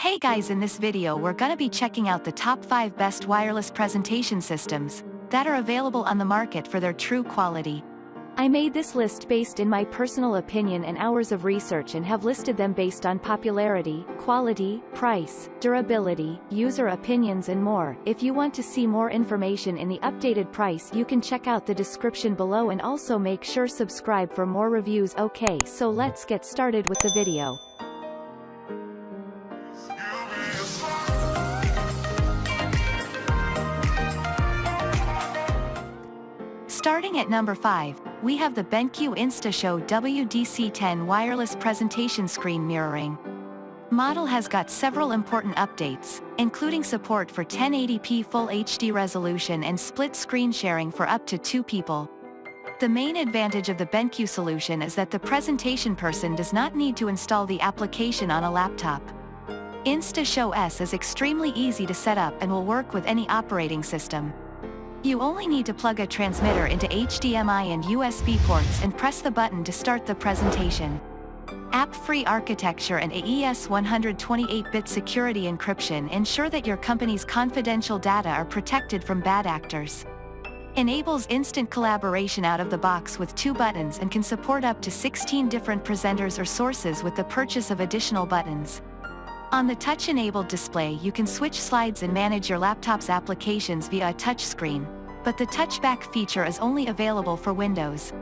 Hey guys, in this video we're gonna be checking out the top 5 best wireless presentation systems that are available on the market for their true quality. I made this list based in my personal opinion and hours of research and have listed them based on popularity, quality, price, durability, user opinions and more. If you want to see more information in the updated price, you can check out the description below and also make sure subscribe for more reviews. Okay, so let's get started with the video. Starting at number 5, we have the BenQ InstaShow WDC10 wireless presentation screen mirroring. Model has got several important updates, including support for 1080p Full HD resolution and split screen sharing for up to 2 people. The main advantage of the BenQ solution is that the presentation person does not need to install the application on a laptop. InstaShow S is extremely easy to set up and will work with any operating system. You only need to plug a transmitter into HDMI and USB ports and press the button to start the presentation. App-free architecture and AES 128-bit security encryption ensure that your company's confidential data are protected from bad actors. Enables instant collaboration out of the box with 2 buttons and can support up to 16 different presenters or sources with the purchase of additional buttons. On the touch-enabled display you can switch slides and manage your laptop's applications via a touchscreen, but the touchback feature is only available for Windows.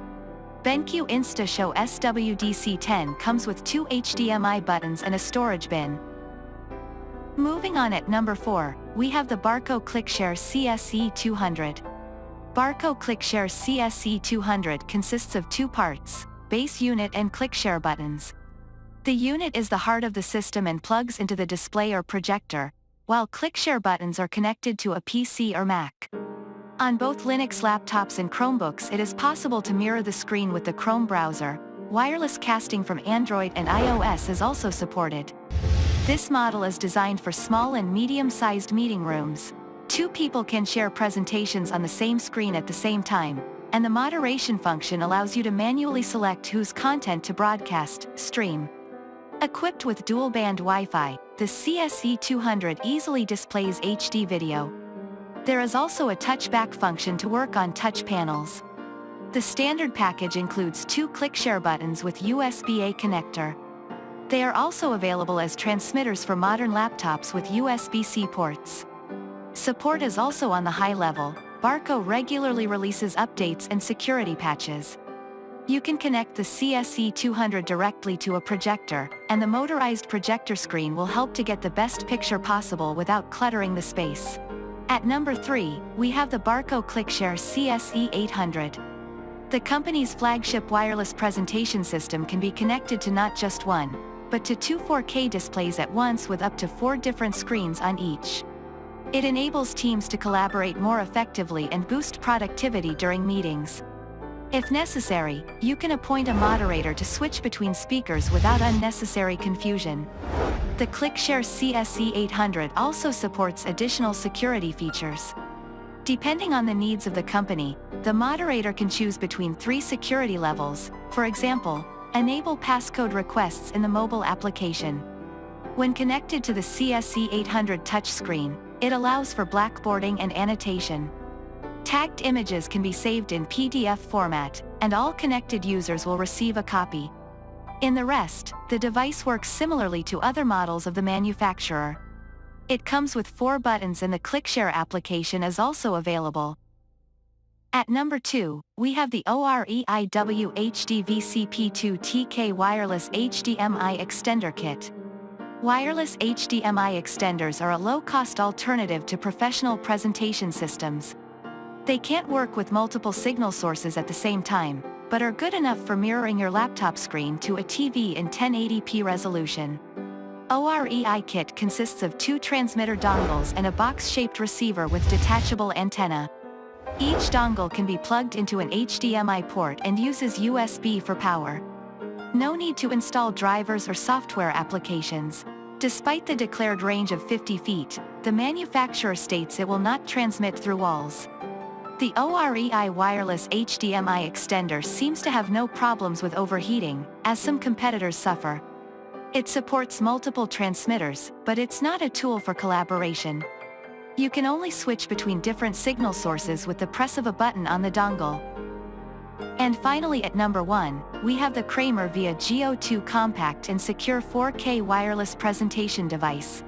BenQ InstaShow SWDC10 comes with 2 HDMI buttons and a storage bin. Moving on at number 4, we have the Barco ClickShare CSE200. Barco ClickShare CSE200 consists of 2 parts, base unit and ClickShare buttons. The unit is the heart of the system and plugs into the display or projector, while ClickShare buttons are connected to a PC or Mac. On both Linux laptops and Chromebooks it is possible to mirror the screen with the Chrome browser. Wireless casting from Android and iOS is also supported. This model is designed for small and medium-sized meeting rooms. 2 people can share presentations on the same screen at the same time, and the moderation function allows you to manually select whose content to broadcast, stream. Equipped with dual-band Wi-Fi, the CSE200 easily displays HD video. There is also a touchback function to work on touch panels. The standard package includes 2 ClickShare buttons with USB-A connector. They are also available as transmitters for modern laptops with USB-C ports. Support is also on the high level. Barco regularly releases updates and security patches. You can connect the CSE200 directly to a projector, and the motorized projector screen will help to get the best picture possible without cluttering the space. At number 3, we have the Barco ClickShare CSE800. The company's flagship wireless presentation system can be connected to not just 1, but to 2 4K displays at once with up to 4 different screens on each. It enables teams to collaborate more effectively and boost productivity during meetings. If necessary, you can appoint a moderator to switch between speakers without unnecessary confusion. The ClickShare CSE800 also supports additional security features. Depending on the needs of the company, the moderator can choose between 3 security levels, for example, enable passcode requests in the mobile application. When connected to the CSE800 touchscreen, it allows for blackboarding and annotation. Tagged images can be saved in PDF format, and all connected users will receive a copy. In the rest, the device works similarly to other models of the manufacturer. It comes with 4 buttons and the ClickShare application is also available. At number 2, we have the OREI WHDVCP2TK Wireless HDMI Extender Kit. Wireless HDMI extenders are a low-cost alternative to professional presentation systems. They can't work with multiple signal sources at the same time, but are good enough for mirroring your laptop screen to a TV in 1080p resolution. OREI kit consists of 2 transmitter dongles and a box-shaped receiver with detachable antenna. Each dongle can be plugged into an HDMI port and uses USB for power. No need to install drivers or software applications. Despite the declared range of 50 feet, the manufacturer states it will not transmit through walls. The OREI wireless HDMI extender seems to have no problems with overheating, as some competitors suffer. It supports multiple transmitters, but it's not a tool for collaboration. You can only switch between different signal sources with the press of a button on the dongle. And finally at number 1, we have the Kramer Via Go2 compact and secure 4K wireless presentation device.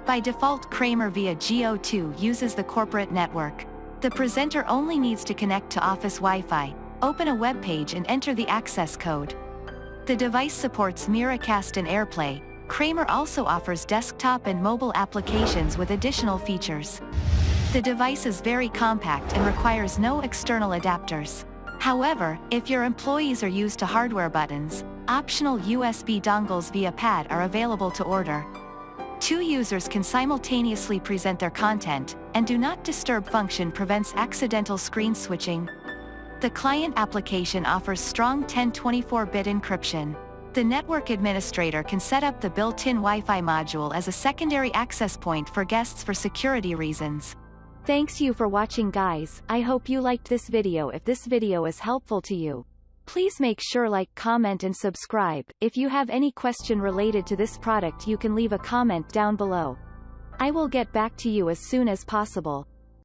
By default, Kramer Via Go2 uses the corporate network. The presenter only needs to connect to office Wi-Fi, open a web page and enter the access code. The device supports Miracast and AirPlay. Kramer also offers desktop and mobile applications with additional features. The device is very compact and requires no external adapters. However, if your employees are used to hardware buttons, optional USB dongles via pad are available to order. 2 users can simultaneously present their content, and do not disturb function prevents accidental screen switching. The client application offers strong 1024-bit encryption. The network administrator can set up the built-in Wi-Fi module as a secondary access point for guests for security reasons. Thanks you for watching, guys. I hope you liked this video. If this video is helpful to you, please make sure like, comment and subscribe. If you have any question related to this product, you can leave a comment down below. I will get back to you as soon as possible.